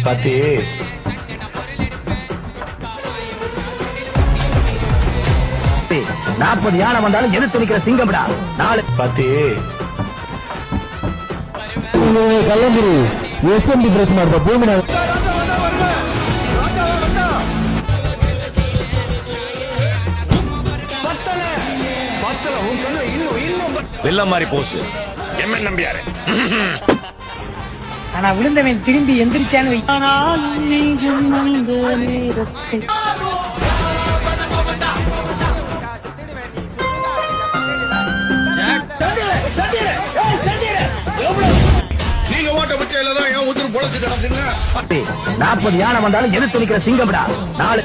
பாத்தி 40 யானை வந்தாலும் எதிர்த்து நிக்கிற சிங்கம்டா. 4 பாத்தி கல்லந்திரி எஸ்எம்பி பிரஸ் மார்பா பூமி வெள்ள மாதிரி போசு எம்மன் நம்பியாரு. ஆனா விழுந்தவன் திரும்பி எந்திரிச்சான்னு நீங்க ஓட்ட பச்சையிலதான் என் உதிர் பொழைச்சு கிடக்குங்க. 40 யானை வந்தாலும் எதிர்த்து நிக்கிற சிங்கம்டா. 4